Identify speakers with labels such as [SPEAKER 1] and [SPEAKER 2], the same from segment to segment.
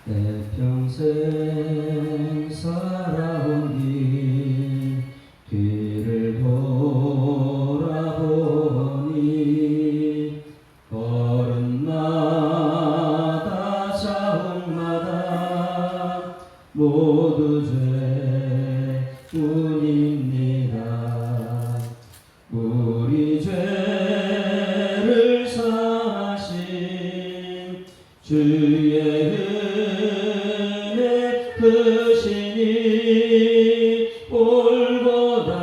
[SPEAKER 1] 내 평생 살아온 길 뒤를 돌아보니 걸음마다 자국마다 모두 죄뿐입니다. 우리 죄를 사하신 주의 은혜 크시니 골고다의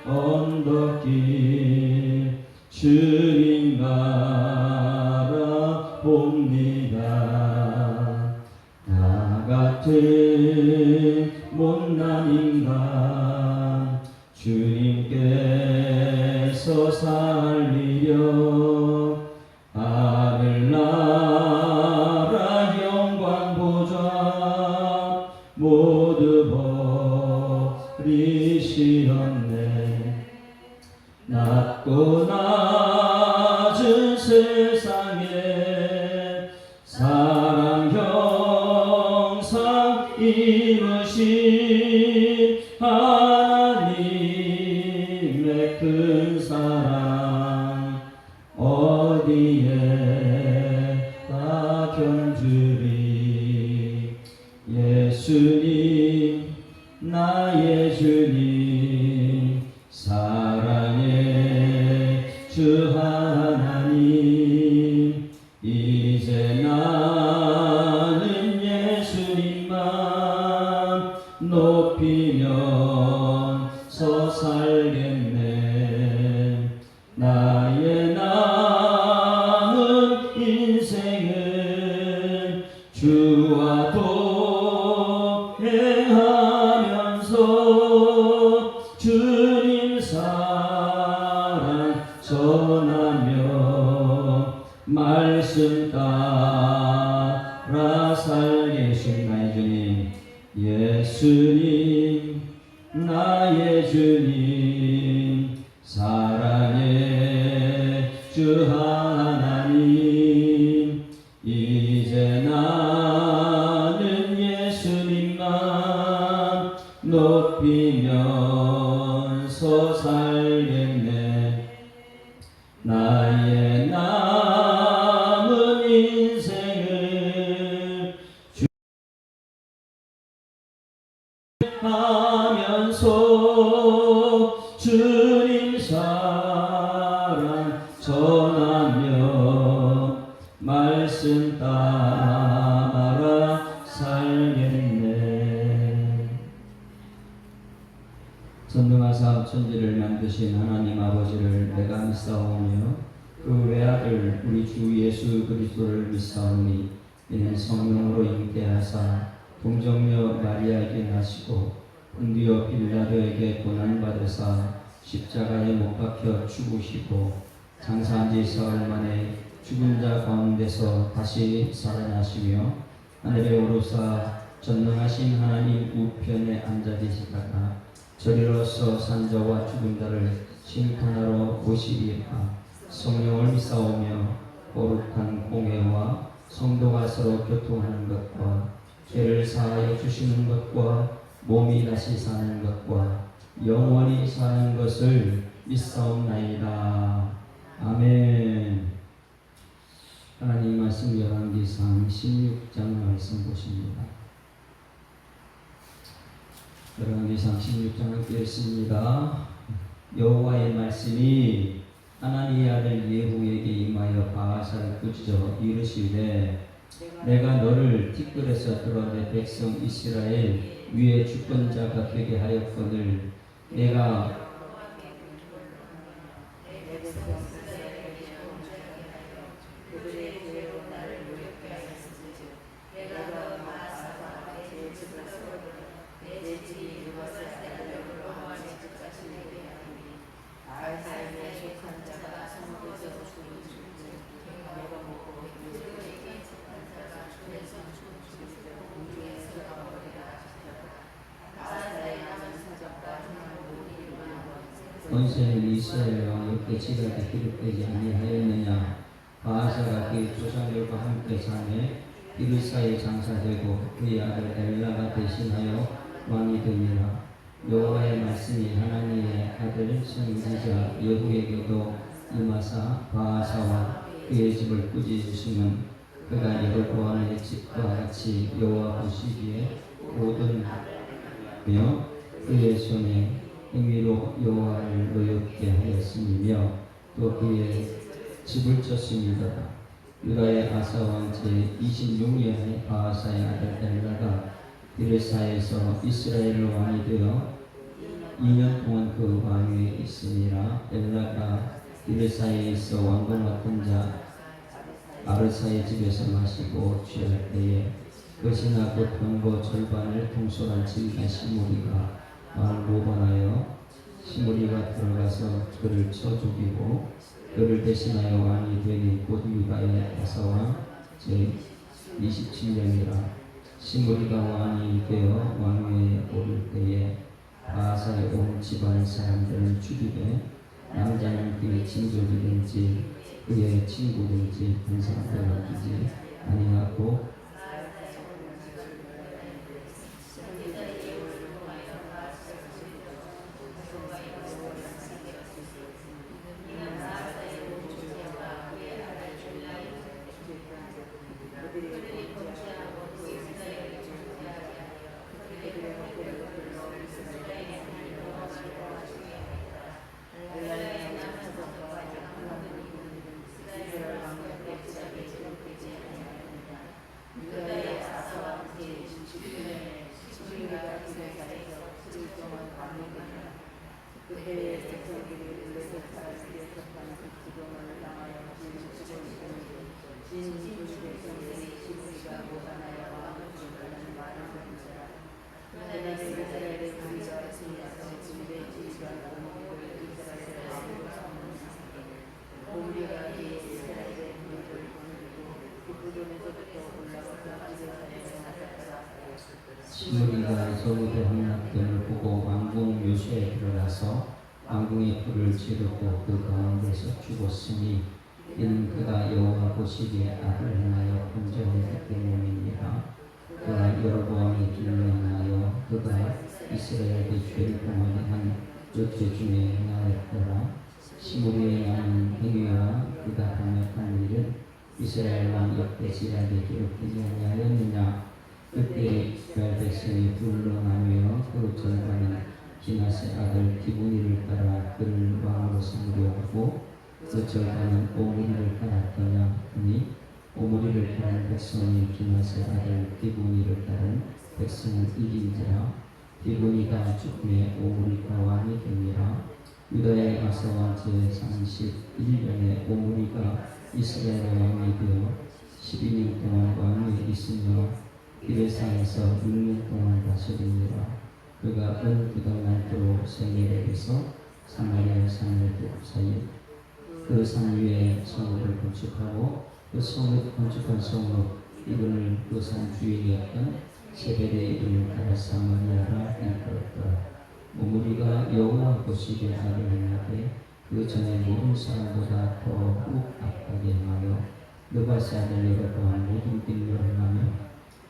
[SPEAKER 1] 언덕길 주님 바라봅니다. 나 같은 못난 인간 주님께서 살리려 하늘나라 영광 보좌 모두 버리시었네. 낮고 낮은 세상에 사랑 형상 이루신 하나님의 큰 사랑 어디에 다 견주리. 예수님 나의 주님 사랑의 주 하나님, 이제 나는 예수님만 높이면서 살겠네. 나의 남은 인생은 주와 동행하면서 주님 사랑 전하며 말씀 따라 살겠신 나의 주님. 예수님 나의 주님 사랑의 주 하나님, 이제 나는 예수님만 높이면서 살겠네. 나의 남은 인생을 하면서 주님 사랑 전하며 말씀 따라 살겠네. 전능하사 천지를 만드신 하나님 아버지를 내가 믿사오며 그 외아들 우리 주 예수 그리스도를 믿사오니 이는 성령으로 잉태하사 동정녀 마리아에게 나시고 본디오 빌라도에게 고난받으사 십자가에 못 박혀 죽으시고 장사한 지 사흘 만에 죽은 자 가운데서 다시 살아나시며 하늘에 오르사 전능하신 하나님 우편에 앉아 계시다가 저리로서 산자와 죽은 자를 심판하러 오시리라. 성령을 믿사오며 거룩한 공회와 성도가 서로 교통하는 것과 죄를 사하여 주시는 것과 몸이 다시 사는 것과 영원히 사는 것을 믿사옵나이다. 아멘. 하나님 말씀 열왕기상 16장 말씀 보십니다. 열왕기상 16장 함께 읽습니다. 여호와의 말씀이 하나니의 아들 예후에게 임하여 바하사를 꾸짖어 이르시되 내가 너를 티끌에서 들어 내 백성 이스라엘 위에 주권자가 되게 하였거늘 내가 원수는 이스라엘 왕에게 지각이 기록되지 아니하였느냐. 바하사가 그의 조상들과 함께 사매 이르사에 장사되고 그의 아들 엘라가 대신하여 왕이 되니라. 여호와의 말씀이 하나님의 아들 선지자 예후에게도 임하사 바하사와 그의 집을 꾸짖으시면 그가 여로보암의 집과 같이 여호와 보시기에 모든 며 그의 손에 행위로 여호와를 노엽게 하였음이며 또 그의 집을 쳤음이더라. 유다의 아사 왕 제26년에 바하사의 아들 엘라가 디르사에서 이스라엘 왕이 되어 2년 동안 그 왕위에 있으니라. 엘라가 디르사에 있어 왕과 맡은 자 아르사의 집에서 마시고 취할 때에 것이나 그 병거 절반을 통솔한 지휘관 시므리가 왕을 모반하여 시므리가 들어가서 그를 쳐 죽이고 그를 대신하여 왕이 되니 곧 유다의 아사왕 제27년이라. 시므리가 왕이 되어 왕위에 오를 때에 바하사의 온 집안 사람들을 죽이되 남자는 그의 친족이든지 그의 친구든지 분상되어 두지 아니하고 시므리가 서울대 함락됨을 보고 왕궁 묘소에 들어가서 왕궁의 불을 지르고 그 가운데서 죽었으니 이는 그가 여호와 보시기에 악을 행하여 범죄하였기 때문이니라. 그가 여로보암의 길을 행하여 그가 이스라엘의 죄를 범하게 한 그 죄 중에 행하였더라. 시므리의 많은 행위와 그가 범했던 일은 이스라엘 왕 역대지략에 기록되지 아니하였느냐. 그때 이스라엘 백성이 둘로 나뉘어 그 절반은 기낫의 아들 기브니를 따라 그를 왕으로 삼으려 하고 그 절반은 오므리를 따랐더냐 하니 오므리를 따른 백성이 기낫의 아들 기브니를 따른 백성은 이긴지라. 기브니가 죽음에 오므리가 왕이 되니라. 유다의 아사 왕 제31년에 오므리가 이스라엘 왕이 되어 12년 동안 왕위에 있으며 디르사에서 6년 동안 다스리니라. 그가 그동안토록 세계에서 사마리아 산을 둘러싸이 그 산 위에 성읍을 건축하고 그 성읍 건축한 성읍 이름을 그 산 주인이었던 세벨의 이름을 따라 사마리아라 일컬었더라. 오므리가 여호와 보시기에 악을 행하되 그 전에 모든 사람보다 더욱 악하게 행하여 느바세 아들 여로보암 모든 길로 행하며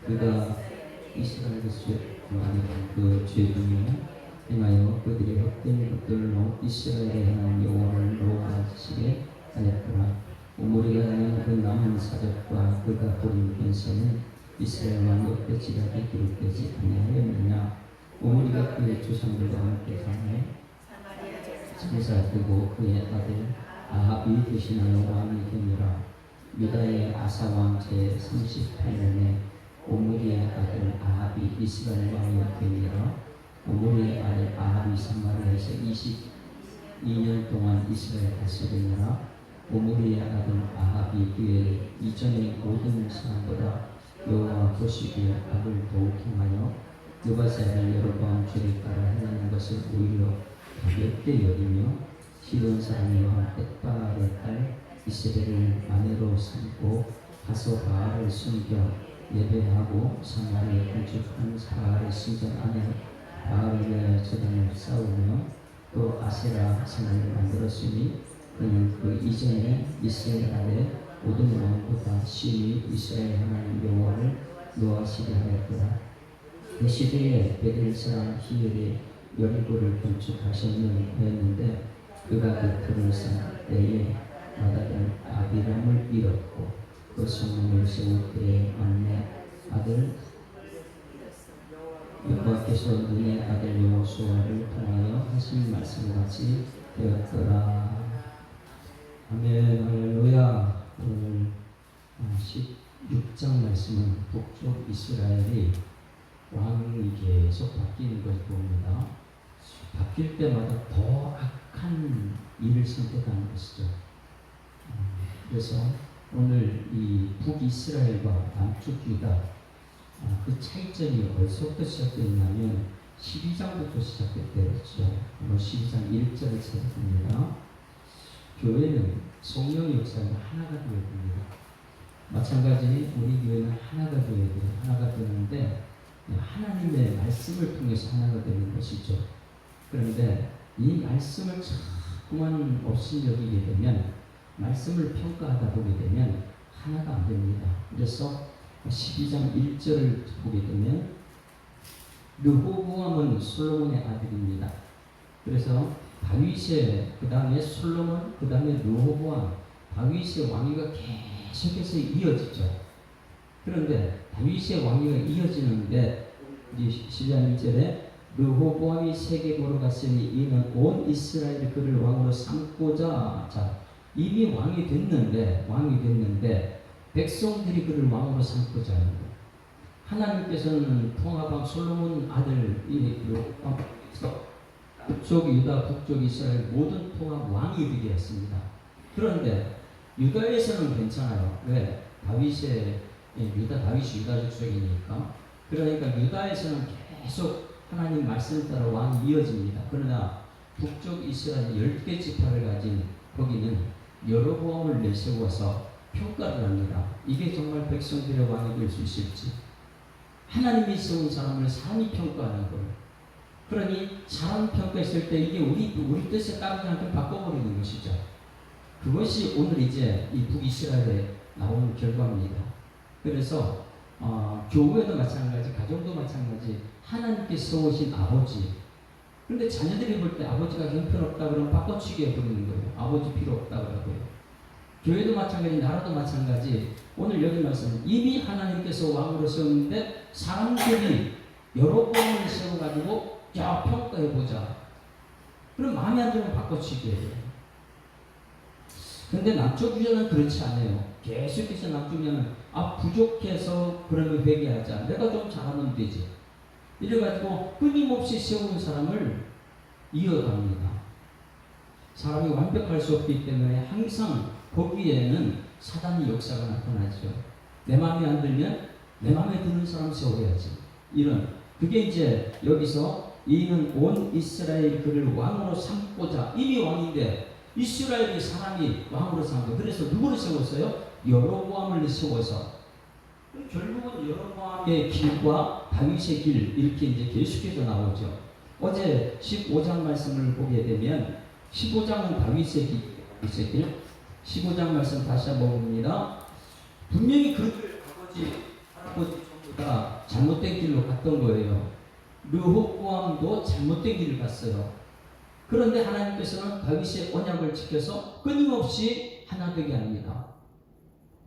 [SPEAKER 1] 그가 이스라엘 그 죄 중에 행하여 그들의 헛된 것들로 이스라엘에 행한 여호와를 노하시게 하였더라. 오므리가 행한 그 남은 사적과 그가 부린 변세는 이스라엘 왕 역대지략에 기록되지 아니하였느냐. 오므리가 그의 조상들과 함께 사해 장사되고 그의 아들 아합이 대신하여 왕이 되니라. 유다의 아사 왕 제38년에 오므리의 아들 아합이 이스라엘 왕이 되니라. 오므리의 아들 아합이 사마리아에서 22년 동안 이스라엘 다스리니라. 오므리의 아들 아합이 그의 이전의 모든 사람보다 여호와 보시기에 악을 더욱 행하여 느바세 아들 여로보암 죄를 따라 행하는 것을 오히려 가볍게 여기며 시돈 사람이와 햇바알의 딸 이세벨을 아내로 삼고 가서 바알을 숨겨 예배하고 사마리아에 건축한 바알의 신전 안에 바알을 위하여 제단을 쌓으며 또 아세라 성을 만들었으니 그는 그 이전에 이스라엘 아래 모든 왕보다 심히 이스라엘 하나님 여호와를 노하시게 하였더라. 그 시대에 베델 사람 히엘이 여리고를 건축하셨는데 그가 그 틀을 쌓을 때에 마다단 아비람을 잃었고 그 성문을 세울 때에 막내 아들 여호와께서 눈의 아들 여호수아를 통하여 하신 말씀같이 되었더라. 아멘. 할렐루야. 오늘 16장 말씀은 북쪽 이스라엘이 왕이 계속 바뀌는 것을 봅니다. 바뀔 때마다 더 악한 일을 선택하는 것이죠. 그래서 오늘 이 북이스라엘과 남쪽 유다 그 차이점이 어디서부터 시작됐냐면 12장부터 시작됐죠. 12장 1절을 찾아봅니다. 교회는 성령의 역사가 하나가 되어야 됩니다. 마찬가지 우리 교회는 하나가 되어야 돼요. 하나가 되는데 하나님의 말씀을 통해서 하나가 되는 것이죠. 그런데 이 말씀을 자꾸만 없이 여기게 되면 말씀을 평가하다 보게 되면 하나가 안 됩니다. 그래서 12장 1절을 보게 되면 르호보암은 솔로몬의 아들입니다. 그래서 다윗의 그 다음에 솔로몬 그 다음에 르호보암 다윗의 왕위가 계속해서 이어지죠. 그런데 다윗의 왕위가 이어지는데 12장 1절에 르호보암이 세계 보러 갔으니 이는 온 이스라엘 그를 왕으로 삼고자 이미 왕이 됐는데 백성들이 그를 왕으로 삼고자 하는 거예요. 하나님께서는 통합한 솔로몬 아들 북쪽 유다 북쪽 이스라엘 모든 통합 왕이 되게 했습니다. 그런데 유다에서는 괜찮아요. 왜? 다윗이 유다 족속이니까. 그러니까 유다에서는 계속 하나님 말씀 따라 왕이 이어집니다. 그러나 북쪽 이스라엘 10개 지파를 가진 거기는 여로보암을 내세워서 평가를 합니다. 이게 정말 백성들의 왕이 될 수 있을지. 하나님이 세운 사람을 사람이 평가하는 거예요. 그러니 사람 평가했을 때 이게 우리 뜻에 따르지 않게 바꿔버리는 것이죠. 그것이 오늘 이제 이 북이스라엘에 나오는 결과입니다. 그래서 교회도 마찬가지, 가정도 마찬가지, 하나님께서 세우신 아버지. 그런데 자녀들이 볼 때 아버지가 형편없다 그러면 바꿔치기 해버리는 거예요. 아버지 필요 없다 그러고요. 교회도 마찬가지, 나라도 마찬가지. 오늘 여기 말씀 이미 하나님께서 왕으로 세웠는데 사람들이 여러 번을 세워가지고 야 평가해보자. 그럼 마음에 안 들면 바꿔치기 해요. 근데 남쪽 유다는 그렇지 않아요. 계속해서 남쪽 유다는 부족해서 그러면 회개하자. 내가 좀 잘하면 되지. 이래가지고 끊임없이 세우는 사람을 이어갑니다. 사람이 완벽할 수 없기 때문에 항상 거기에는 사단의 역사가 나타나죠. 내 마음에 안 들면 내 마음에 드는 사람 세워야지. 그게 이제 여기서 이는 온 이스라엘 그를 왕으로 삼고자. 이미 왕인데 이스라엘이 사람이 왕으로 삼고 그래서 누구를 세웠어요? 여로보암을 세워서. 결국은 여로보암의 길과 다윗의 길 이렇게 이제 계속해서 나오죠. 어제 15장 말씀을 보게 되면 15장은 다윗의 길 15장 말씀 다시 한번 봅니다. 분명히 그들 할아버지 전부 다 잘못된 길로 갔던 거예요. 르호보암도 잘못된 길을 갔어요. 그런데 하나님께서는 다윗의 언약을 지켜서 끊임없이 하나 되게 합니다.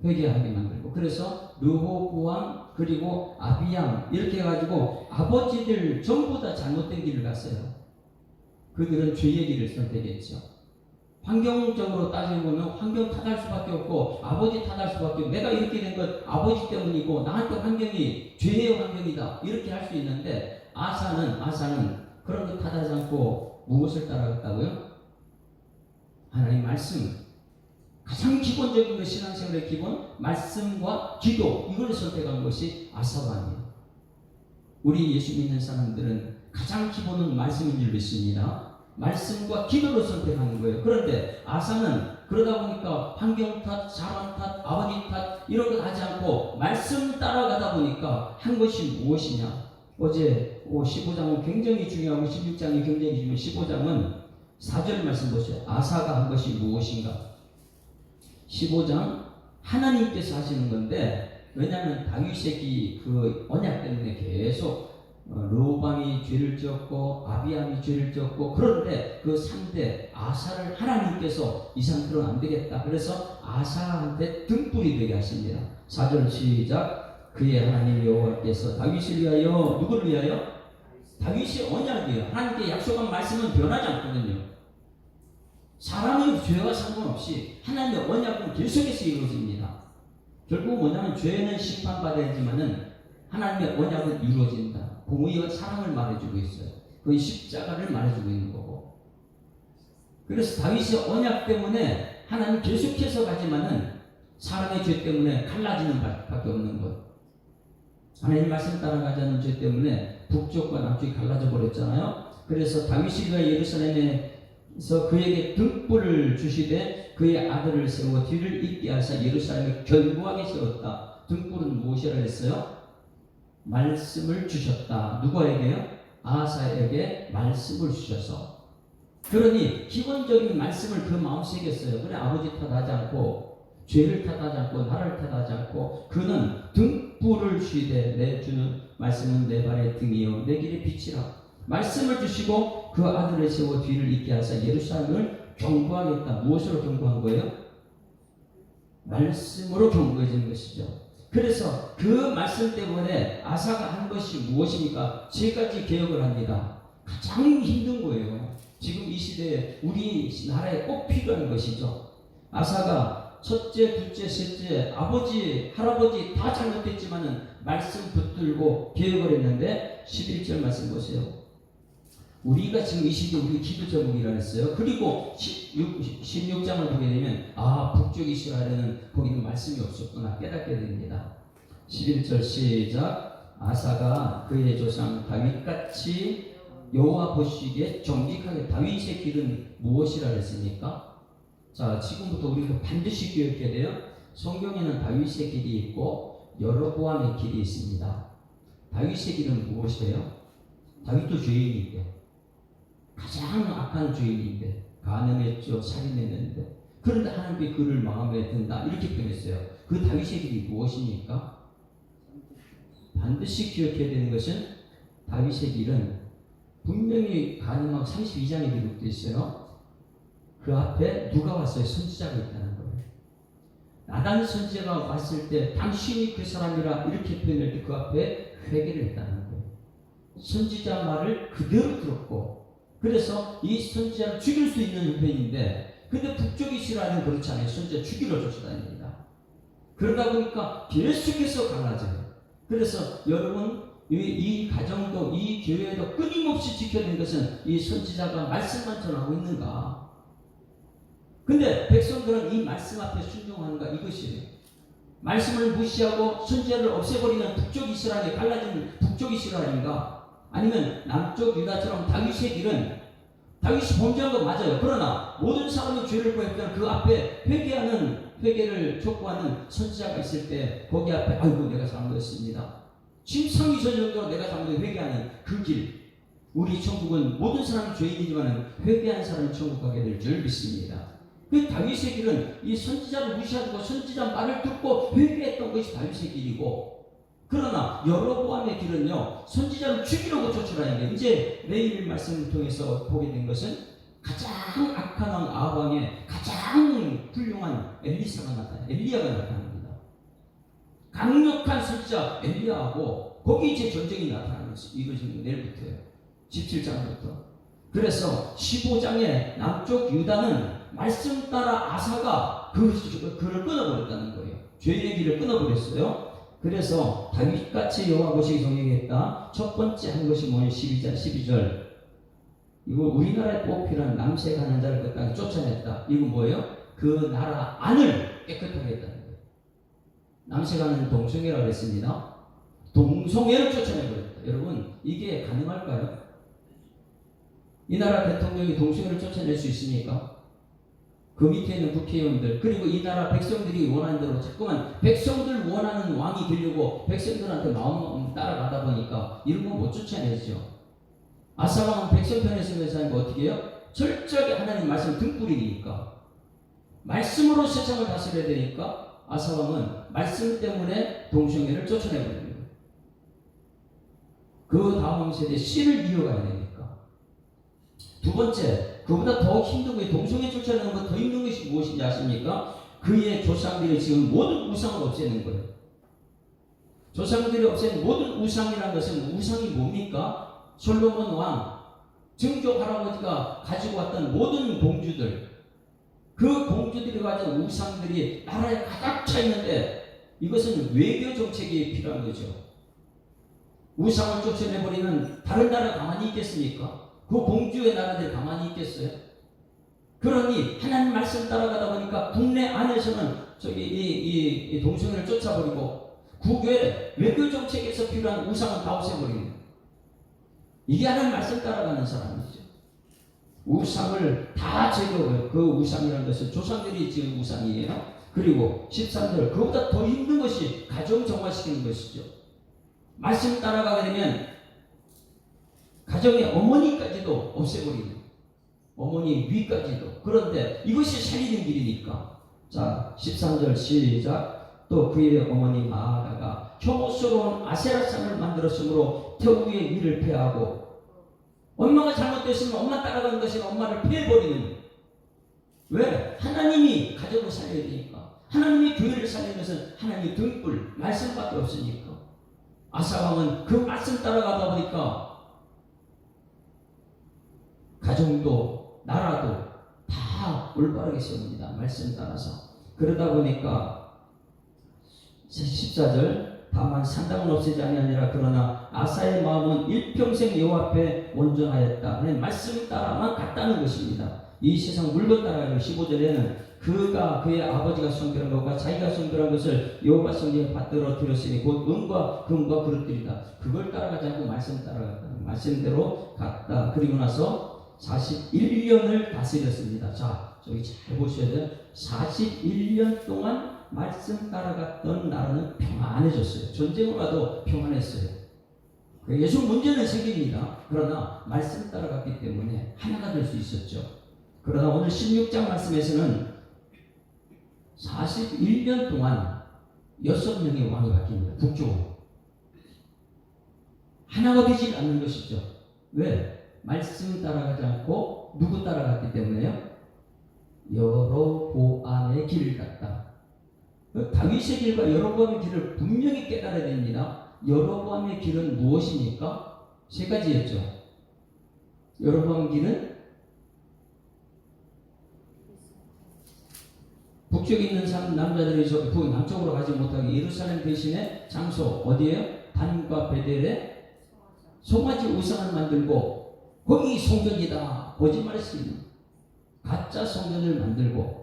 [SPEAKER 1] 회개하게 만들고. 그래서 르호보암 그리고 아비양 이렇게 해가지고 아버지들 전부 다 잘못된 길을 갔어요. 그들은 죄의 길을 선택했죠. 환경적으로 따져보면 환경 탓할 수밖에 없고 아버지 탓할 수밖에 없고 내가 이렇게 된 건 아버지 때문이고 나한테 환경이 죄의 환경이다 이렇게 할 수 있는데 아사는 그런 거 탓하지 않고 무엇을 따라갔다고요? 하나님 말씀. 가장 기본적인 것 신앙생활의 기본 말씀과 기도 이걸 선택한 것이 아사왕이에요. 우리 예수 믿는 사람들은 가장 기본은 말씀인 줄 믿습니다. 말씀과 기도를 선택하는 거예요. 그런데 아사는 그러다 보니까 환경 탓, 사람 탓, 아버지 탓 이런 것 하지 않고 말씀 따라가다 보니까 한 것이 무엇이냐. 어제 15장은 굉장히 중요하고 16장이 굉장히 중요해요. 15장은 4절 말씀 보세요. 아사가 한 것이 무엇인가. 15장 하나님께서 하시는 건데, 왜냐하면 다윗의 그 언약 때문에 계속 르호보암이 죄를 지었고 아비암이 죄를 지었고, 그런데 그 상대 아사를 하나님께서 이 상태로는 안 되겠다. 그래서 아사한테 등불이 되게 하십니다. 4절 시작. 그의 하나님 여호와께서 다윗을 위하여, 누구를 위하여? 다윗의 언약이에요. 하나님께 약속한 말씀은 변하지 않거든요. 사람의 죄와 상관없이 하나님의 언약은 계속해서 이루어집니다. 결국 뭐냐면 죄는 심판받아야지만은 하나님의 언약은 이루어진다. 공의와 사랑을 말해주고 있어요. 그 십자가를 말해주고 있는 거고. 그래서 다윗의 언약 때문에 하나님 계속해서 가지만은 사람의 죄 때문에 갈라지는 밖에 없는 것. 하나님 말씀 따라가지 않는 죄 때문에 북쪽과 남쪽이 갈라져 버렸잖아요. 그래서 다윗이 예루살렘에서 그에게 등불을 주시되 그의 아들을 세워 뒤를 잇게 하사 예루살렘을 견고하게 세웠다. 등불은 무엇이라 했어요? 말씀을 주셨다. 누구에게요? 아사에게 말씀을 주셔서. 그러니 기본적인 말씀을 그 마음에 새겼어요. 그래, 아버지 탓하지 않고 죄를 탓하지 않고 나를 탓하지 않고 그는 등불을 주시되 내 주는 말씀은 내 발의 등이요 내 길의 빛이라. 말씀을 주시고 그 아들을 세워 뒤를 잇게 하사 예루살렘을 경고하겠다. 무엇으로 경고한 거예요? 말씀으로 경고해지는 것이죠. 그래서 그 말씀 때문에 아사가 한 것이 무엇입니까? 세 가지 개혁을 합니다. 가장 힘든 거예요. 지금 이 시대에 우리 나라에 꼭 필요한 것이죠. 아사가 첫째, 둘째, 셋째, 아버지, 할아버지 다 잘못했지만은 말씀 붙들고 개혁을 했는데 11절 말씀 보세요. 우리가 지금 이 시대 우리 기도 제목이라 했어요. 그리고 16장을 보게 되면 북쪽 이스라엘에는 거기는 말씀이 없었구나 깨닫게 됩니다. 11절 시작. 아사가 그의 조상 다윗같이 여호와 보시기에 정직하게. 다윗의 길은 무엇이라 했습니까? 자, 지금부터 우리가 반드시 기억해야 돼요. 성경에는 다윗의 길이 있고 여로보암의 길이 있습니다. 다윗의 길은 무엇이에요? 다윗도 죄인인데, 가장 악한 죄인인데, 간음했죠, 살인했는데, 그런데 하나님께 그를 마음에 든다 이렇게 표현했어요. 그 다윗의 길이 무엇입니까? 반드시 기억해야 되는 것은 다윗의 길은 분명히 간음하고 32장에 기록되어 있어요. 그 앞에 누가 왔어요? 선지자가 있다는 거예요. 나단 선지자가 왔을 때 당신이 그 사람이라 이렇게 표현할 때 그 앞에 회개를 했다는 거예요. 선지자 말을 그대로 들었고, 그래서 이 선지자를 죽일 수 있는 형편인데, 근데 북쪽 이스라엘은 그렇지 않아요. 선지자 죽이러 쫓아다닙니다. 그러다 보니까 계속해서 갈라져요. 그래서 여러분 이 가정도 이 교회도 끊임없이 지켜낸 것은 이 선지자가 말씀만 전하고 있는가? 근데 백성들은 이 말씀 앞에 순종하는가? 이것이에요. 말씀을 무시하고 선지자를 없애버리는 북쪽 이스라엘에 갈라진 북쪽 이스라엘인가? 아니면 남쪽 유다처럼 다윗의 길은 다윗이 범죄한 거 맞아요. 그러나 모든 사람이 죄를 범했던 그 앞에 회개를 촉구하는 선지자가 있을 때 거기 앞에 아이고 내가 잘못했습니다. 심상위선 정도로 내가 잘못해 회개하는 그 길. 우리 천국은 모든 사람이 죄인이지만 회개하는 사람이 천국 가게 될 줄 믿습니다. 그 다윗의 길은 이 선지자를 무시하고 선지자 말을 듣고 회개했던 것이 다윗의 길이고, 그러나 여로보암의 길은요 선지자를 죽이려고 쫓으라는 게, 이제 내일 말씀을 통해서 보게 된 것은 가장 악한 왕 아합왕의 가장 훌륭한 엘리야가 나타납니다. 강력한 선지자 엘리야하고 거기 이제 전쟁이 나타나는 것이 이것이 내일부터예요. 17장부터. 그래서 15장에 남쪽 유다는 말씀 따라 아사가 그를 끊어버렸다는 거예요. 죄의 길을 끊어버렸어요. 그래서 다윗같이 여호와 보시기 정의했다. 첫 번째 한 것이 뭐예요? 12절. 이거 우리나라에 꼭 필요한 남색하는 자를 그 땅에 쫓아냈다. 이거 뭐예요? 그 나라 안을 깨끗하게 했다는 거예요. 남색하는 동성애라고 했습니다. 동성애를 쫓아내버렸다. 여러분 이게 가능할까요? 이 나라 대통령이 동성애를 쫓아낼 수 있습니까? 그 밑에 있는 국회의원들, 그리고 이 나라 백성들이 원하는 대로 자꾸만 백성들 원하는 왕이 되려고 백성들한테 마음 따라가다 보니까 이런 건 못 쫓아내죠. 아사왕은 백성 편에 서면서 하는 거 어떻게 해요? 철저하게 하나님 말씀 등불이니까 말씀으로 세상을 다스려야 되니까 아사 왕은 말씀 때문에 동성애를 쫓아내버립니다. 그 다음 세대 씨를 이어가야 되니까. 두 번째, 그보다 더 힘든 게 동성애 쫓아내는 것 더 힘든 것이 무엇인지 아십니까? 그의 조상들이 지금 모든 우상을 없애는 거예요. 조상들이 없앤 모든 우상이라는 것은 우상이 뭡니까? 솔로몬 왕, 증조 할아버지가 가지고 왔던 모든 공주들, 그 공주들이 가진 우상들이 나라에 가득 차 있는데 이것은 외교 정책이 필요한 거죠. 우상을 쫓아내버리면 다른 나라 가만히 있겠습니까? 그 공주의 나라들이 가만히 있겠어요? 그러니 하나님 말씀 따라가다 보니까 국내 안에서는 이 동성애를 쫓아버리고 국외 외교 정책에서 필요한 우상은 다 없애버립니다. 이게 하나님 말씀 따라가는 사람이죠. 우상을 다 제거해요. 그 우상이라는 것은 조상들이 지은 우상이에요. 그리고 13절, 그보다 더 힘든 것이 가정 정화시키는 것이죠. 말씀 따라가게 되면 가정의 어머니까지도 없애버리는, 어머니 위까지도. 그런데 이것이 살리는 길이니까. 자, 13절 시작. 또 그의 어머니 마아가가 혐오스러운 아세라상을 만들었으므로 태우의 위를 폐하고, 엄마가 잘못됐으면 엄마 따라가는 것이 엄마를 폐해버리는. 왜? 하나님이 가정을 살려야 되니까. 하나님이 교회를 살리는 것은 하나님의 등불, 말씀밖에 없으니까. 아사왕은 그 말씀 따라가다 보니까 가정도 나라도 다 올바르게 세웁니다. 말씀 따라서. 그러다 보니까 14절, 다만 산당은 없애지 아니하니라. 그러나 아사의 마음은 일평생 여호와 앞에 온전하였다. 말씀 따라만 갔다는 것입니다. 이 세상 물건 따라가는 15절에는 그가 그의 아버지가 성결한 것과 자기가 성결한 것을 여호와 성전에 받들어 드렸으니 곧 은과 금과 그릇들이다. 그걸 따라가지 않고 말씀 따라갔다. 말씀대로 갔다. 그리고 나서 41년을 다스렸습니다. 자, 저기 잘 보셔야 돼요. 41년 동안 말씀 따라갔던 나라는 평안해졌어요. 전쟁을 와도 평안했어요. 예수 문제는 생깁니다. 그러나 말씀 따라갔기 때문에 하나가 될 수 있었죠. 그러나 오늘 16장 말씀에서는 41년 동안 6명의 왕이 바뀝니다. 북쪽으로. 하나가 되지 않는 것이죠. 왜? 말씀 따라가지 않고 누구 따라갔기 때문에요? 여로보암의 길을 갔다. 다윗의 길과 여로보암의 길을 분명히 깨달아야 됩니다. 여로보암의 길은 무엇입니까? 세 가지였죠. 여로보암 길은 북쪽에 있는 남자들이 남쪽으로 가지 못하게 예루살렘 대신에 장소 어디에요? 단과 베델에 송아지 우상을 만들고 거기 성전이다 거짓말했습니다. 가짜 성전을 만들고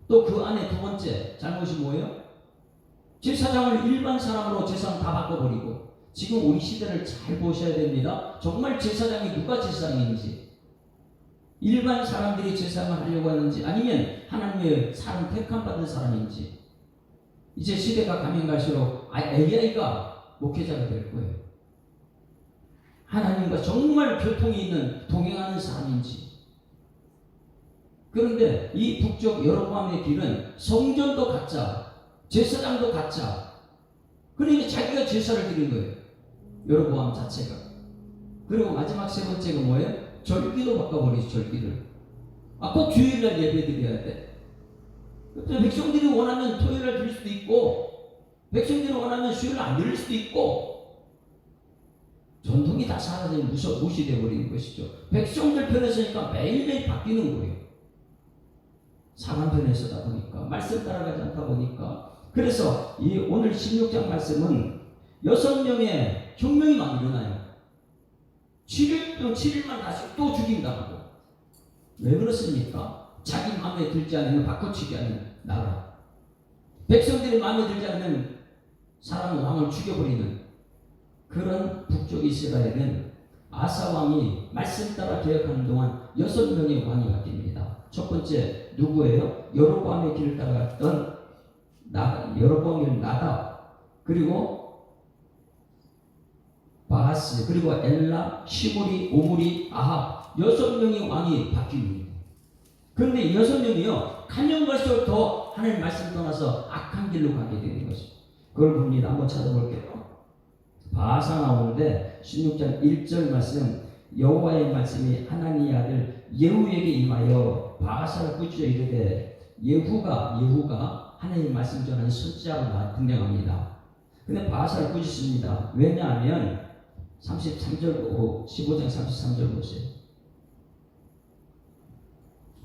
[SPEAKER 1] 또 그 안에 두 번째 잘못이 뭐예요? 제사장을 일반 사람으로 제사장 다 바꿔버리고. 지금 우리 시대를 잘 보셔야 됩니다. 정말 제사장이 누가 제사장인지, 일반 사람들이 제사장을 하려고 하는지 아니면 하나님의 사람 택함 받은 사람인지. 이제 시대가 가면 갈수록 AI가 목회자가 될 거예요. 하나님과 정말 교통이 있는 동행하는 사람인지. 그런데 이 북쪽 여로보암의 길은 성전도 가짜, 제사장도 가짜. 그러니까 자기가 제사를 드린 거예요. 여로보암 자체가. 그리고 마지막 세 번째가 뭐예요? 절기도 바꿔버리죠. 절기를. 꼭 주일날 예배 드려야 돼. 백성들이 원하면 토요일날 드릴 수도 있고, 백성들이 원하면 수요일날 안 드릴 수도 있고, 전통이 다 사라져 무시되어 버리는 것이죠. 백성들 편에 서니까 매일매일 바뀌는 거예요. 사람 편에 서다 보니까, 말씀 따라가지 않다 보니까. 그래서 이 오늘 16장 말씀은 6명의 혁명이 막 일어나요. 7일만 다시 또 죽인다고. 왜 그렇습니까? 자기 마음에 들지 않으면 바꿔치기 하는 나라. 백성들이 마음에 들지 않으면 사람 왕을 죽여버리는 그런 북쪽 이스라엘은 아사 왕이 말씀 따라 개혁하는 동안 6명의 왕이 바뀝니다. 첫 번째 누구예요? 여로보암의 길을 따라갔던 여로보암의 나답, 그리고 바하스, 그리고 엘라, 시므리, 오므리, 아합 6명의 왕이 바뀝니다. 그런데 이 여섯 명이요, 가면 갈수록 더 하나님 말씀 떠나서 악한 길로 가게 되는 것이죠. 그걸 봅니다. 한번 찾아볼게요. 바사 나오는데 16장 1절 말씀, 여호와의 말씀이 하나님의 아들 예후에게 임하여 바사를 꾸짖어 이르되, 예후가 하나님의 말씀 전하는 선지자로 등장합니다. 근데 바사를 꾸짖습니다. 왜냐하면 33절, 15장 33절 보세요.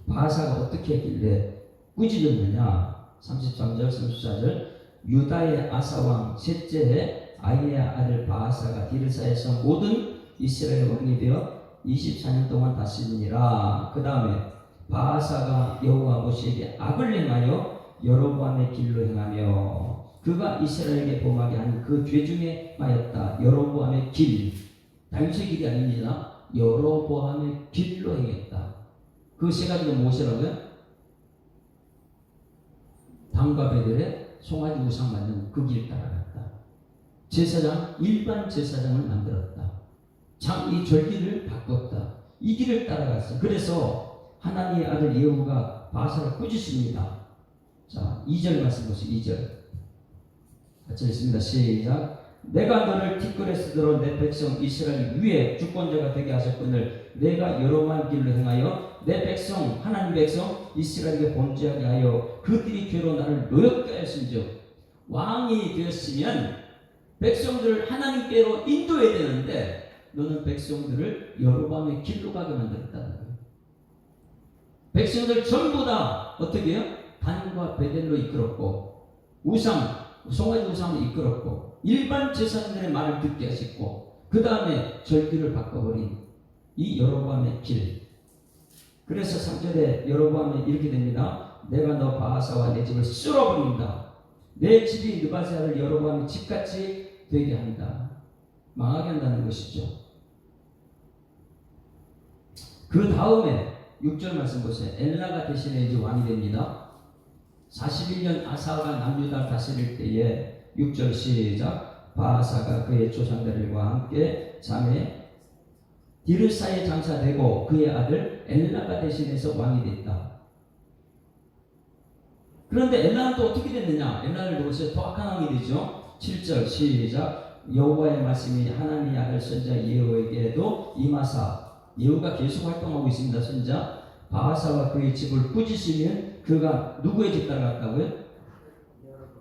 [SPEAKER 1] 바사가 어떻게 했길래 꾸짖었느냐. 33절 34절, 유다의 아사왕 셋째 해 아이야 아들 바사가 디르사에서 모든 이스라엘 왕이 되어 24년 동안 다스리니라. 그 다음에 바사가 여호와 모세에게 악을 행하여 여로보암의 길로 행하며 그가 이스라엘에게 범하게 한 그 죄 중에 하였다. 여로보암의 길, 다윗의 길이 아닙니다. 여로보암의 길로 행했다. 그 세 가지가 무엇이라고요? 담과 베델에 송아지 우상 만든 그 길 따라갔다. 제사장, 일반 제사장을 만들었다. 이 절기를 바꿨다. 이 길을 따라갔어. 그래서 하나님의 아들 예후가 바사를 꾸짖습니다. 자, 2절 말씀 보세요. 2절 같이 읽습니다. 시작. 내가 너를 티끌에서 들어 내 백성 이스라엘 위에 주권자가 되게 하셨거늘 내가 여로보암 길로 행하여 내 백성 하나님 백성 이스라엘에게 범죄하게 하여 그들이 죄로 나를 노엽게 하였은즉, 왕이 되었으면 백성들을 하나님께로 인도해야 되는데 너는 백성들을 여로보암의 길로 가게 만들었다는 거예요. 백성들 전부 다 어떻게 해요? 단과 베델로 이끌었고, 송아지 우상을 이끌었고, 일반 제사장들의 말을 듣게 하셨고, 그 다음에 절기를 바꿔버린 이 여로보암의 길. 그래서 3절에 여로보암이 이렇게 됩니다. 내가 너 바하사와 내 집을 쓸어버린다. 내 집이 느바세 아들 여로보암의 집같이 되게 한다. 망하게 한다는 것이죠. 그 다음에 6절 말씀 보세요. 엘라가 대신에 이제 왕이 됩니다. 41년 아사가 남유다 다스릴 때에 6절 시작. 바하사가 그의 조상들과 함께 잠에 디르사에 장사되고 그의 아들 엘라가 대신해서 왕이 됐다. 그런데 엘라는 또 어떻게 됐느냐? 엘라를 보세요. 더 악한 왕이 되죠. 7절 시작. 여호와의 말씀이 하나님의 아들 선자 예후에게도 임하사, 예후가 계속 활동하고 있습니다. 선자 바하사와 그의 집을 꾸짖으면 그가 누구의 집 따라갔다고요?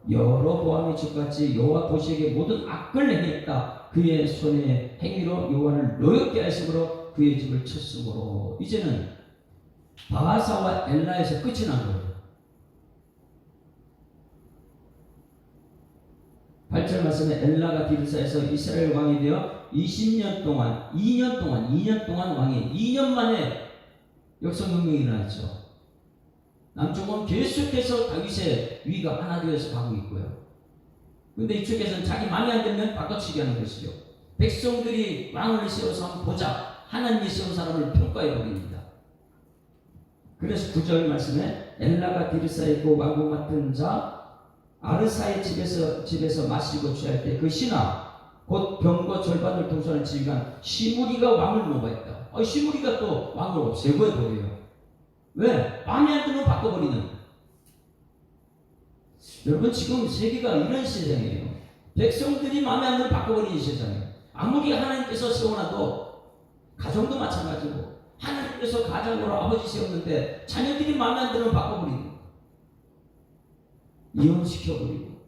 [SPEAKER 1] 여로보암의 집같이 여호와 보시기에 모든 악을 행했다. 그의 손의 행위로 여호와를 노엽게 하심으로 그의 집을 쳤으므로. 이제는 바하사와 엘라에서 끝이 난 거예요. 8절 말씀에 엘라가 디르사에서 이스라엘 왕이 되어 2년 동안 왕이 2년 만에 역성혁명이 일어났죠. 남쪽은 계속해서 다윗의 위가 하나 되어서 가고 있고요. 근데 이쪽에서는 자기 마음에 안 들면 바꿔치기 하는 것이죠. 백성들이 왕을 세워서 한번 보자. 하나님이 세운 사람을 평가해 버립니다. 그래서 9절 말씀에 엘라가 디르사에 있고 왕궁 맡은 자 아르사의 집에서 마시고 취할 때 그 신하 곧 병거 절반을 통솔하는 지휘관 시므리가 왕을 모방했다. 시므리가 또 왕을 없애버려 버려요. 왜? 마음에 안 들면 바꿔버리는. 여러분 지금 세계가 이런 세상이에요. 백성들이 마음에 안 들면 바꿔버리는 세상이에요. 아무리 하나님께서 세워놔도 가정도 마찬가지고, 하나님께서 가장으로 아버지 세웠는데 자녀들이 마음에 안 들면 바꿔버리는, 이혼시켜버리고,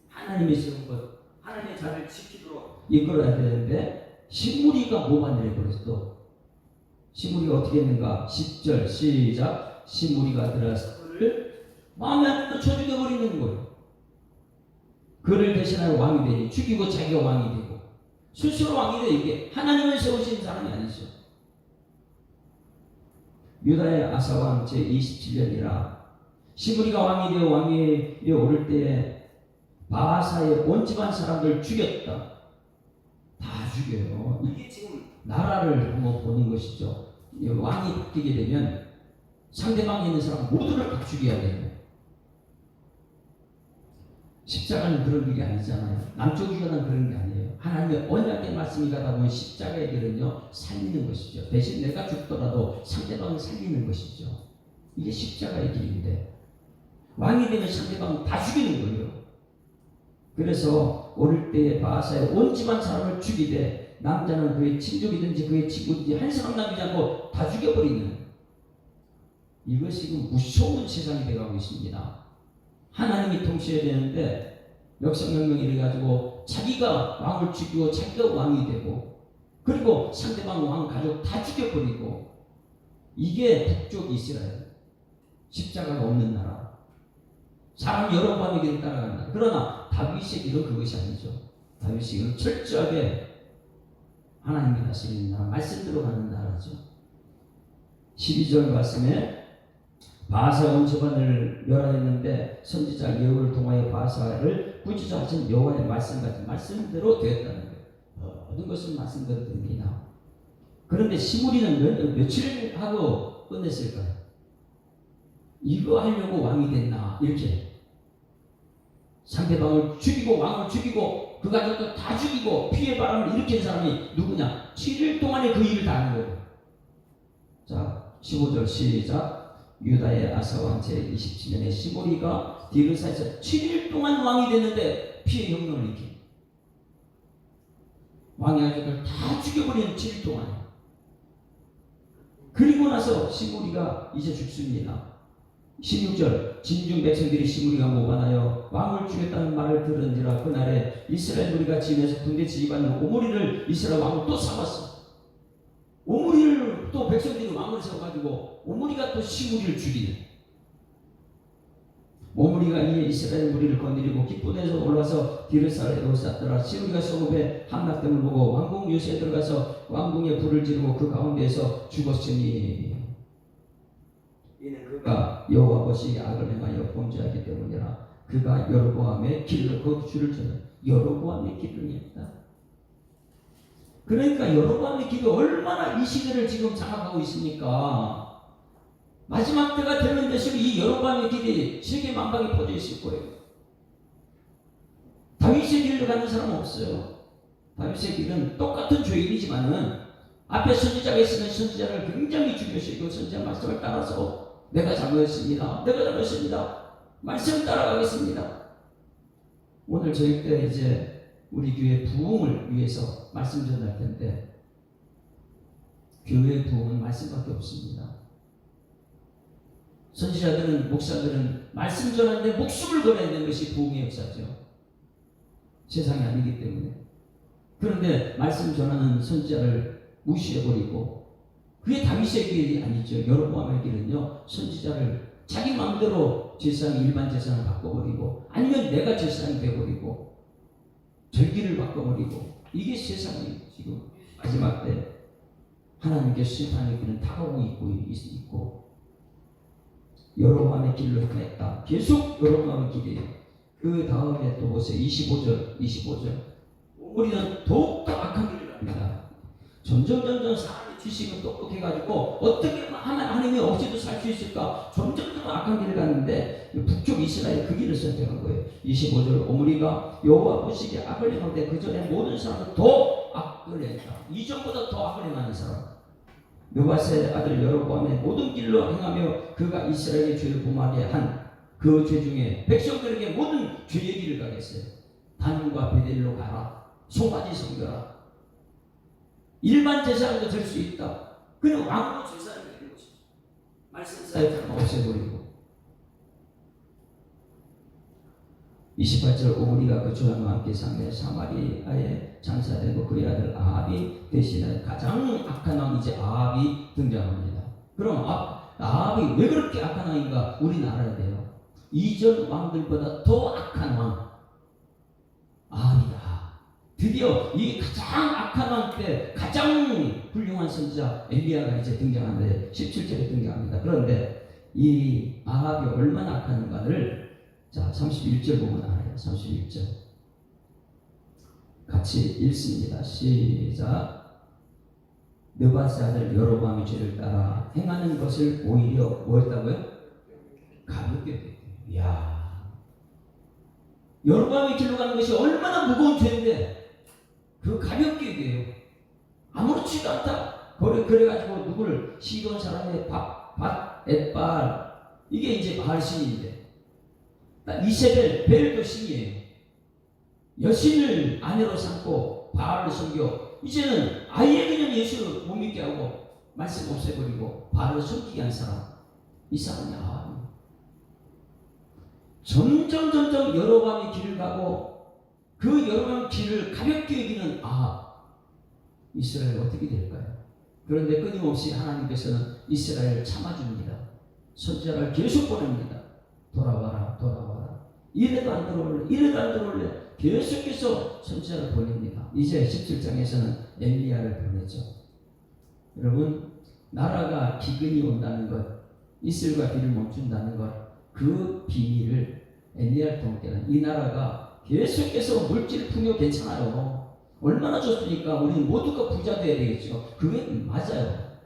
[SPEAKER 1] 하나님이 세운 것, 하나님의 자리를 지키도록 이끌어야 되는데 시므리가 모반을 해버렸어. 시므리가 어떻게 했는가? 10절 시작. 시므리가 들어서 그를 마음에 안 들면 쳐 죽여버리는 거예요. 그를 대신하여 왕이 되니 죽이고 자기가 왕이 되고, 스스로 왕이 돼. 이게 하나님을 세우신 사람이 아니죠. 유다의 아사왕 제27년이라 시므리가 왕이 되어 왕위에 오를 때에 바하사의 온 집안 사람들 죽였다. 다 죽여요. 이게 지금 나라를 한번 보는 것이죠. 왕이 바뀌게 되면 상대방에 있는 사람 모두를 다 죽여야 돼요. 십자가는 그런 길이 아니잖아요. 남쪽 유다는 그런 게 아니에요. 하나님의 언약의 말씀이 가다 보면 십자가의 길은요, 살리는 것이죠. 대신 내가 죽더라도 상대방을 살리는 것이죠. 이게 십자가의 길인데, 왕이 되면 상대방을 다 죽이는 거예요. 그래서 어릴 때에 바하사의 온 집안 사람을 죽이되, 남자는 그의 친족이든지 그의 친구든지 한 사람 남기지 않고 다 죽여버리는, 이것이 지금 무서운 세상이 되어가고 있습니다. 하나님이 통치해야 되는데 역사혁명이 이래가지고 자기가 왕을 죽이고 자기가 왕이 되고, 그리고 상대방 왕 가족 다 죽여버리고, 이게 북쪽 이스라엘, 십자가가 없는 나라, 사람 여로보암의 길을 따라간다. 그러나 다윗의 길은 그것이 아니죠. 다윗의 길은 철저하게 하나님이 다스리는 나라, 말씀대로 가는 나라죠. 12절 말씀에 바하사가 온 집안을 멸하였는데 선지자 예후를 통하여 바하사를 꾸짖어하신 여호와의 말씀 같은 말씀대로 되었다는 거예요. 모든 것은 말씀대로 됩니다. 그런데 시므리는 며칠 하고 끝냈을까요? 이거 하려고 왕이 됐나? 이렇게 상대방을 죽이고 왕을 죽이고 그 가족도 다 죽이고 피해 바람을 일으킨 사람이 누구냐? 7일 동안에 그 일을 다 하는 거예요. 자, 15절 시작. 유다의 아사왕 제27년에 시므리가 디르사에서 7일 동안 왕이 됐는데 피해 혁명을 일으킨, 왕의 아들을 다 죽여버리는 7일 동안. 그리고 나서 시므리가 이제 죽습니다. 16절 진중 백성들이 시므리가 모반하여 왕을 죽였다는 말을 들은지라 그날에 이스라엘 무리가 진에서 군대 지휘받는 오므리를 이스라엘 왕을 또 삼았어. 오므리를 또 백성들이 왕을 세워가지고 오므리가 또 시므리를 죽이는. 오므리가 이에 이스라엘 무리를 건드리고 기쁨에서 올라서 디르사를 에워쌌더라. 시므리가 성읍에 함락됨을 보고 왕궁 요새에 들어가서 왕궁에 불을 지르고 그 가운데에서 죽었으니 이는 그가 여호와 보시기에 악을 행하여 범죄하기 때문이라. 그가 여로보암의 길로 그 줄을 저는 여로보암의 길을 했다. 그러니까 여로보암의 길이 얼마나 이 시대를 지금 장악하고 있습니까? 마지막 때가 되는 데서 이 여로보암의 길이 세계 만방에 퍼져 있을 거예요. 다윗의 길로 가는 사람은 없어요. 다윗의 길은 똑같은 죄인이지만은 앞에 선지자가 있으면 선지자를 굉장히 중요시하고 선지자 말씀을 따라서 내가 잘못했습니다. 내가 잘못했습니다. 말씀 따라가겠습니다. 오늘 저희 때 이제 우리 교회 부흥을 위해서 말씀 전할 텐데, 교회 부흥은 말씀밖에 없습니다. 선지자들은, 목사들은 말씀 전하는데 목숨을 걸어야 되는 것이 부흥의 역사죠. 세상이 아니기 때문에. 그런데 말씀 전하는 선지자를 무시해버리고, 그게 다윗의 길이 아니죠. 여로보암의 길은요, 선지자를 자기 마음대로 제사장, 일반 제사장을 바꿔버리고, 아니면 내가 제사장이 되어버리고, 절기를 바꿔버리고, 이게 세상이 지금 마지막 때 하나님께 심판의 길은 다가오고 있고, 여로보암의 길로 행했다. 계속 여로보암의 길이에요. 그 다음에 또 보세요. 25절. 우리는 더욱더 악한 길을 갑니다. 점점 사람의 지식은 똑똑해가지고 어떻게 하면 하나님이 없이도 살 수 있을까? 점점 악한 길을 갔는데 북쪽 이스라엘 그 길을 선택한 거예요. 25절 오므리가 여호와 보시기에 악을 행하되 그 전에 모든 사람은 더 악을 행했다. 이전보다 더 악을 행하는 사람. 느바셋의 아들 여로보암의 모든 길로 행하며 그가 이스라엘의 죄를 범하게 한 그 죄 중에 백성들에게 모든 죄의 길을 가겠어요. 단과 베델로 가라. 송아지 섬겨라. 일반 제사장도 될 수 있다. 그는 왕으로 제사장이 되는 것이죠. 말씀 사역자는 없애버리고. 28절 오므리가 그 조상과 함께 상해 사마리아에 장사되고 그의 아들 아합이 대신에 가장 악한 왕, 이제 아합이 등장합니다. 그럼 아합이 왜 그렇게 악한 왕인가 우리는 알아야 돼요. 이전 왕들보다 더 악한 왕 아합이다. 드디어 이 가장 악한 왕 때 가장 훌륭한 선지자 엘리야가 이제 등장하는데 17절에 등장합니다. 그런데 이 아합이 얼마나 악한가를 자 31절 보면 알아요. 31절 같이 읽습니다. 시작. 느바스 아들 여로보암의 죄를 따라 행하는 것을 오히려 뭐였다고요? 가볍게 됐대요. 이야, 여로보암의 길로 가는 것이 얼마나 무거운 죄인데 그 가볍게 얘기해요. 아무렇지도 않다. 그래가지고 누구를 시돈 사람의 엣발 이게 이제 바알 신인데 이세벨 벨도 신이에요. 여신을 아내로 삼고 바알을 섬겨 이제는 아예 그냥 예수를 못 믿게 하고 말씀 없애버리고 바알을 섬기게 한 사람 이 사람이 아합이에요. 점점 여로보암의 길을 가고 그 여로보암 길을 가볍게 여기는 아합 이스라엘 어떻게 될까요? 그런데 끊임없이 하나님께서는 이스라엘을 참아줍니다. 선지자를 계속 보냅니다. 돌아와라 이래도 안 들어올래 계속해서 선지자를 보냅니다. 이제 17장에서는 엘리야를 보내죠. 여러분 나라가 기근이 온다는 것 이슬과 비를 멈춘다는 것 그 비밀을 엘리야를 통해 깨달은 이 나라가 계속해서 물질 풍요 괜찮아요. 얼마나 좋습니까? 우리는 모두가 부자 돼야 되겠죠. 그게 맞아요.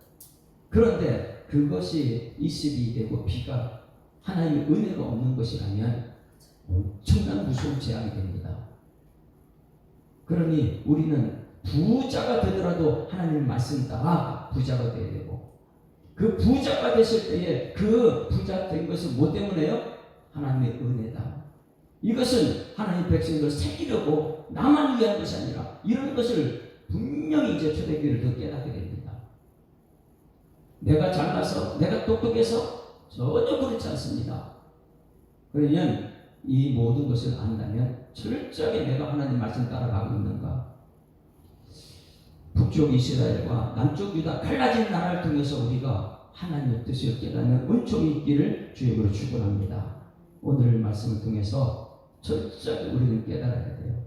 [SPEAKER 1] 그런데 그것이 이슬이 되고 비가 하나님의 은혜가 없는 것이라면 엄청난 무서운 재앙이 됩니다. 그러니 우리는 부자가 되더라도 하나님의 말씀 따라 부자가 되어야 되고 그 부자가 됐을 때에 그 부자 된 것은 뭐 때문에요? 하나님의 은혜다. 이것은 하나님의 백성들을 새기려고 나만 위한 것이 아니라 이런 것을 분명히 이제 초대교회를 깨닫게 됩니다. 내가 잘나서 내가 똑똑해서 전혀 그렇지 않습니다. 그러면 이 모든 것을 안다면 철저하게 내가 하나님 말씀 따라가고 있는가? 북쪽 이스라엘과 남쪽 유다 갈라진 나라를 통해서 우리가 하나님의 뜻을 깨닫는 은총이 있기를 주님으로 축원합니다. 오늘 말씀을 통해서 철저하게 우리는 깨달아야 돼요.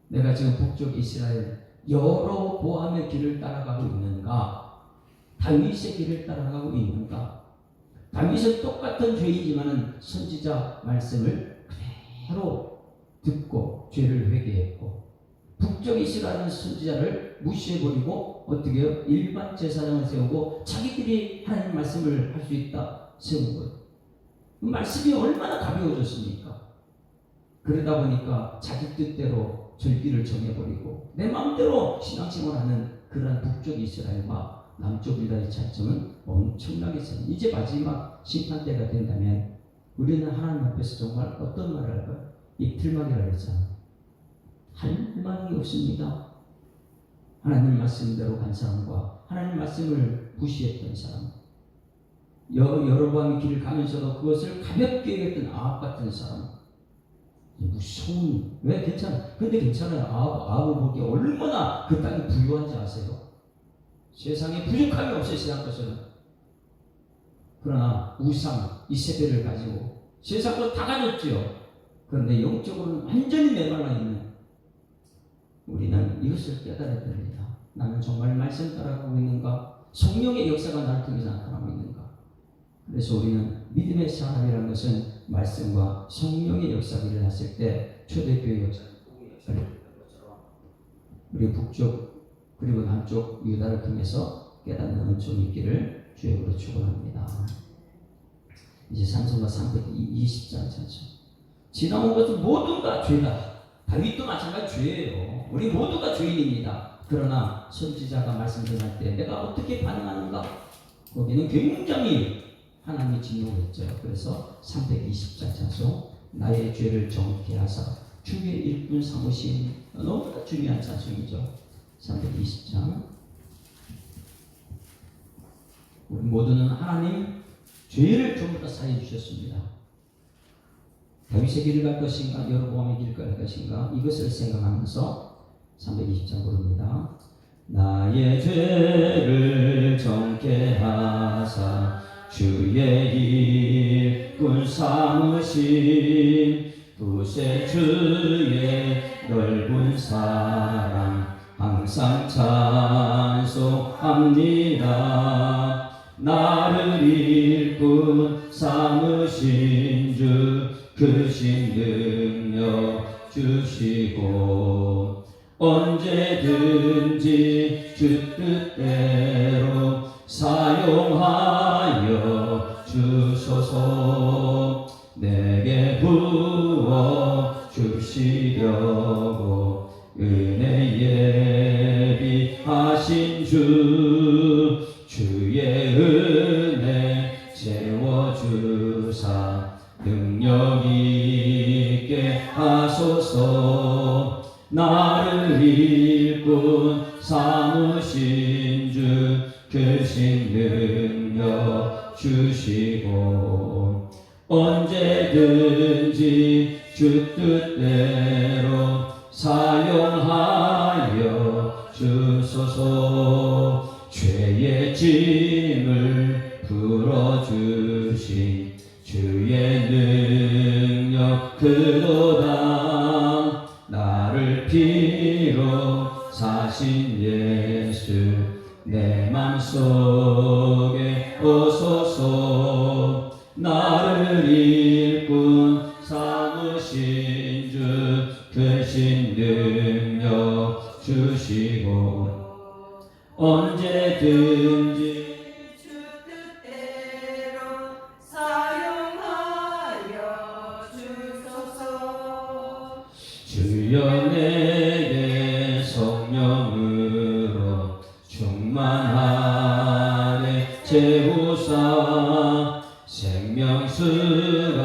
[SPEAKER 1] 내가 지금 북쪽 이스라엘 여로보암의 길을 따라가고 있는가? 다윗의 길을 따라가고 있는가? 다윗은 똑같은 죄이지만은 선지자 말씀을 그대로 듣고 죄를 회개했고 북쪽 이스라엘 선지자를 무시해버리고 어떻게 해요? 일반 제사장을 세우고 자기들이 하나님 말씀을 할 수 있다 세운 거예요. 그 말씀이 얼마나 가벼워졌습니까? 그러다 보니까 자기 뜻대로 절기를 정해버리고 내 마음대로 신앙생활하는 그런 북쪽 이스라엘과 남쪽 유다의 차이점은 엄청나게 있습니다. 이제 마지막 심판 때가 된다면 우리는 하나님 앞에서 정말 어떤 말을 할까요? 이틀만이라고 했잖아요. 할 말이 없습니다. 하나님 말씀대로 간 사람과 하나님 말씀을 무시했던 사람, 여로보암의 길을 가면서도 그것을 가볍게 여겼던 아합 같은 사람, 무서운, 왜 괜찮아? 근데 괜찮아요. 아합을 보기에 얼마나 그 땅이 부유한지 아세요? 세상에 부족함이 없어요. 세상 것은. 그러나 우상, 이세벨을 가지고 세상 것 다 가졌지요. 그런데 영적으로는 완전히 메말라 있는 우리는 이것을 깨달아야 됩니다. 나는 정말 말씀 따라가고 있는가? 성령의 역사가 나를 통해서 나타나고 있는가? 그래서 우리는 믿음의 사람이라는 것은 말씀과 성령의 역사가 일어났을 때 초대교회 역사를 것처럼 우리 북쪽 그리고 남쪽 유다를 통해서 깨닫는 은총이 있기를 주역으로 축원합니다. 이제 찬송가 320장 찬송. 지나온 것은 모두 다 죄다. 다윗도 마찬가지 죄예요. 우리 모두가 죄인입니다. 그러나 선지자가 말씀 전할 때 내가 어떻게 반응하는가? 거기는 굉장히 하나님이 진노했죠. 그래서 320장 찬송 나의 죄를 정케 하사 주의 일꾼 삼으신 너무나 중요한 찬송이죠. 320장 우리 모두는 하나님 죄를 전부 다 사해 주셨습니다. 다윗의 길을 갈 것인가 여로보암의 길을 갈 것인가 이것을 생각하면서 320장 부릅니다. 나의 죄를 정케 하사 주의 일꾼 삼으신 두세 주의 넓은 사랑 항상 찬송합니다. 나를 일꾼 삼으신 주 크신 능력 주시고 언제든지 주 뜻대로 사용하여 주소서. 내게 부어 주시옵소서. 나를 일꾼 삼으신 주 크신 능력 주시고 언제든지 주 뜻대로 사용하여 주소서. 죄의 짐을 풀어주신 주의 능력 크도다. 나를 피로 사신 예수 내 맘속에 오소서. 나를 일꾼 삼으신 주 크신 능력 주시고 언제든지
[SPEAKER 2] 주 뜻대로 사용하여 주소서.
[SPEAKER 1] 주여 내게 성령으로 충만하게 채우사 생명수가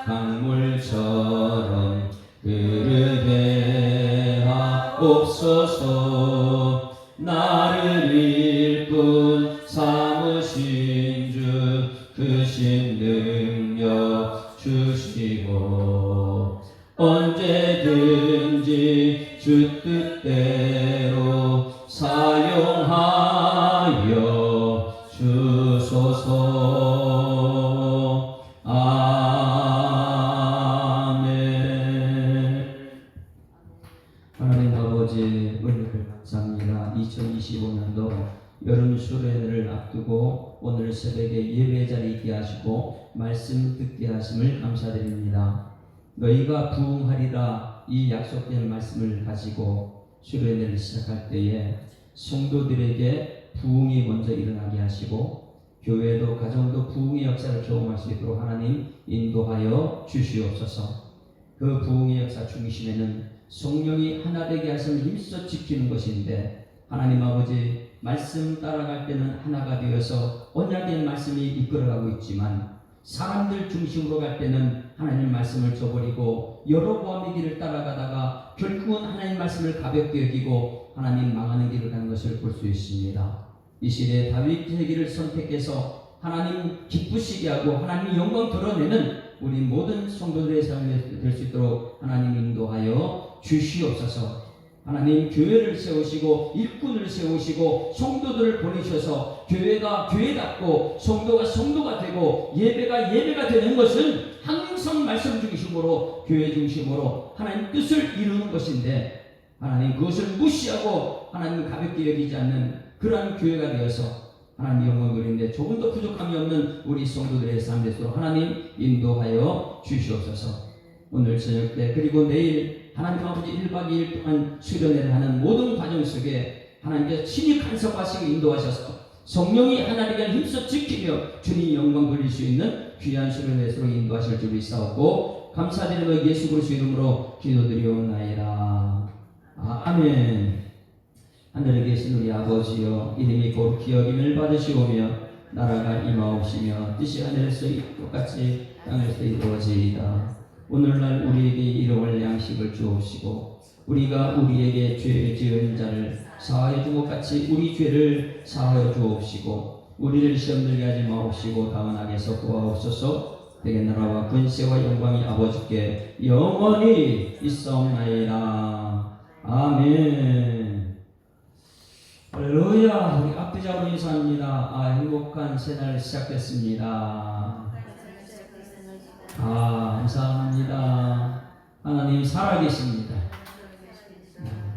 [SPEAKER 1] 강물처럼 흐르게 하옵소서. 나를 일꾼 삼으신 주 크신 능력 주시고 언제든지 주 뜻대로 사용하여 주소서. 아멘. 하나님 아버지 은혜를 감사합니다. 2025년도 여름 수련회를 앞두고 오늘 새벽에 예배 자리에 있게 하시고 말씀 듣게 하심을 감사드립니다. 너희가 부흥하리라 이 약속된 말씀을 가지고 수련회를 시작할 때에 성도들에게 부흥이 먼저 일어나게 하시고 교회도 가정도 부흥의 역사를 경험할 수 있도록 하나님 인도하여 주시옵소서. 그 부흥의 역사 중심에는 성령이 하나 되게 하심을 힘써 지키는 것인데 하나님 아버지 말씀 따라갈 때는 하나가 되어서 언약된 말씀이 이끌어가고 있지만 사람들 중심으로 갈 때는 하나님 말씀을 저버리고 여로보암의 길을 따라가다가 결국은 하나님 말씀을 가볍게 여기고 하나님 망하는 길을 가는 것을 볼 수 있습니다. 이 시대에 다윗의 길을 선택해서 하나님 기쁘시게 하고 하나님 영광 드러내는 우리 모든 성도들의 삶이 될 수 있도록 하나님 인도하여 주시옵소서. 하나님 교회를 세우시고 일꾼을 세우시고 성도들을 보내셔서 교회가 교회답고 성도가 성도가 되고 예배가 예배가 되는 것은 항상 말씀 중심으로 교회 중심으로 하나님 뜻을 이루는 것인데 하나님 그것을 무시하고 하나님 가볍게 여기지 않는 그러한 교회가 되어서 하나님 영광 드리는데 조금 더 부족함이 없는 우리 성도들의 삶 되도록 하나님 인도하여 주시옵소서. 오늘 저녁 때 그리고 내일 하나님 아버지 1박 2일 동안 수련회를 하는 모든 과정 속에 하나님께서 친히 간섭하시고 인도하셔서 성령이 하나님을 힘써 지키며 주님 영광 돌릴 수 있는 귀한 수련회로 인도하실 줄 믿사오고 감사드리며 예수 그리스도 이름으로 기도드리옵나이다. 아멘. 하늘에 계신 우리 아버지여 이름이 거룩히 여김을 받으시오며 나라가 임하옵시며 뜻이 하늘에서 똑같이 땅에서 이루어지이다. 오늘날 우리에게 일용할 양식을 주옵시고 우리가 우리에게 죄 지은 자를 사하여 준 것 같이 우리 죄를 사하여 주옵시고 우리를 시험 들게 하지 마옵시고 다만 악에서 구하옵소서. 대개 나라와 권세와 영광이 아버지께 영원히 있사옵나이다. 아멘. 할렐루야. 우리 앞뒤자로 인사합니다. 행복한 새날 시작됐습니다. 감사합니다. 하나님 살아계십니다.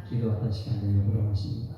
[SPEAKER 1] 기도하던 시간에 물어보십니다.